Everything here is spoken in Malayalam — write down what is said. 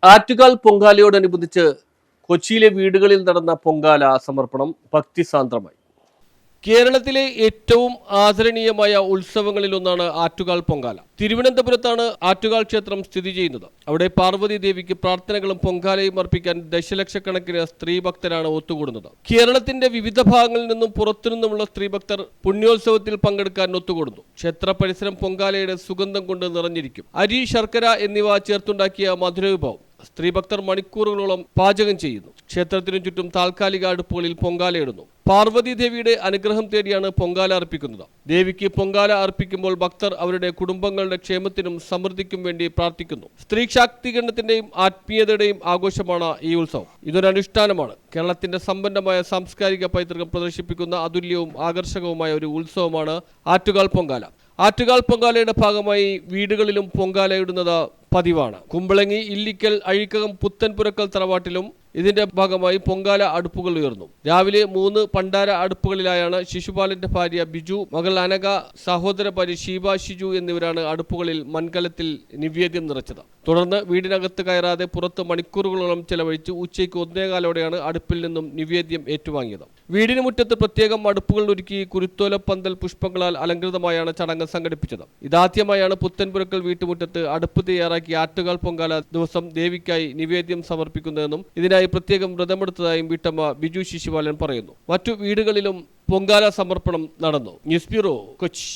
ആറ്റുകാൽ പൊങ്കാലയോടനുബന്ധിച്ച് കൊച്ചിയിലെ വീടുകളിൽ നടന്ന പൊങ്കാല സമർപ്പണം ഭക്തിസാന്ദ്രമായി. കേരളത്തിലെ ഏറ്റവും ആദരണീയമായ ഉത്സവങ്ങളിലൊന്നാണ് ആറ്റുകാൽ പൊങ്കാല. തിരുവനന്തപുരത്താണ് ആറ്റുകാൽ ക്ഷേത്രം സ്ഥിതി ചെയ്യുന്നത്. അവിടെ പാർവതി ദേവിക്ക് പ്രാർത്ഥനകളും പൊങ്കാലയും അർപ്പിക്കാൻ ദശലക്ഷക്കണക്കിന് സ്ത്രീഭക്തരാണ് ഒത്തുകൂടുന്നത്. കേരളത്തിന്റെ വിവിധ ഭാഗങ്ങളിൽ നിന്നും പുറത്തുനിന്നുമുള്ള സ്ത്രീഭക്തർ പുണ്യോത്സവത്തിൽ പങ്കെടുക്കാൻ ഒത്തുകൂടുന്നു. ക്ഷേത്ര പരിസരം പൊങ്കാലയുടെ സുഗന്ധം കൊണ്ട് നിറഞ്ഞിരിക്കും. അരി, ശർക്കര എന്നിവ ചേർത്തുണ്ടാക്കിയ മധുരവിഭവം സ്ത്രീഭക്തർ മണിക്കൂറുകളോളം പാചകം ചെയ്യുന്നു. ക്ഷേത്രത്തിനു ചുറ്റും താൽക്കാലിക അടുപ്പുകളിൽ പൊങ്കാലയിടുന്നു. പാർവതി ദേവിയുടെ അനുഗ്രഹം തേടിയാണ് പൊങ്കാല അർപ്പിക്കുന്നത്. ദേവിക്ക് പൊങ്കാല അർപ്പിക്കുമ്പോൾ ഭക്തർ അവരുടെ കുടുംബങ്ങളുടെ ക്ഷേമത്തിനും സമൃദ്ധിക്കും വേണ്ടി പ്രാർത്ഥിക്കുന്നു. സ്ത്രീ ശാക്തീകരണത്തിന്റെയും ആത്മീയതയുടെയും ആഘോഷമാണ് ഈ ഉത്സവം. ഇതൊരു അനുഷ്ഠാനമാണ്. കേരളത്തിന്റെ സമ്പന്നമായ സാംസ്കാരിക പൈതൃകം പ്രദർശിപ്പിക്കുന്ന അതുല്യവും ആകർഷകവുമായ ഒരു ഉത്സവമാണ് ആറ്റുകാൽ പൊങ്കാല. ആറ്റുകാൽ പൊങ്കാലയുടെ ഭാഗമായി വീടുകളിലും പൊങ്കാലയിടുന്നത് പതിവാണ്. കുമ്പളങ്ങി, ഇല്ലിക്കൽ, അഴിക്കകം, പുത്തൻപുരക്കൽ തറവാട്ടിലും ഇതിന്റെ ഭാഗമായി പൊങ്കാല അടുപ്പുകൾ ഉയർന്നു. രാവിലെ 3 പണ്ടാര അടുപ്പുകളിലായാണ് ശിശുപാലന്റെ ഭാര്യ ബിജു, മകൾ അനഘ, സഹോദര ഭാര്യ ഷീബ, ഷിജു എന്നിവരാണ് അടുപ്പുകളിൽ മൺകലത്തിൽ നിവേദ്യം നിറച്ചത്. തുടർന്ന് വീടിനകത്ത് കയറാതെ പുറത്ത് മണിക്കൂറുകളോളം ചെലവഴിച്ച് ഉച്ചയ്ക്ക് 1:15 അടുപ്പിൽ നിന്നും നിവേദ്യം ഏറ്റുവാങ്ങിയത്. വീടിന് മുറ്റത്ത് പ്രത്യേകം അടുപ്പുകൾ ഒരുക്കി കുരുത്തോലപ്പന്തൽ പുഷ്പങ്ങളാൽ അലങ്കൃതമായാണ് ചടങ്ങ് സംഘടിപ്പിച്ചത്. ഇതാദ്യമായാണ് പുത്തൻപുരക്കൽ വീട്ടുമുറ്റത്ത് അടുപ്പ് തയ്യാറാക്കി ആറ്റുകാൽ പൊങ്കാല ദിവസം ദേവിക്കായി നിവേദ്യം സമർപ്പിക്കുന്നതെന്നും ഇതിനായി പ്രത്യേകം വ്രതമെടുത്തതായും വീട്ടമ്മ ബിജു ശിശുപാലൻ പറയുന്നു. മറ്റു വീടുകളിലും പൊങ്കാല സമർപ്പണം നടന്നു. News bureau, Kochi.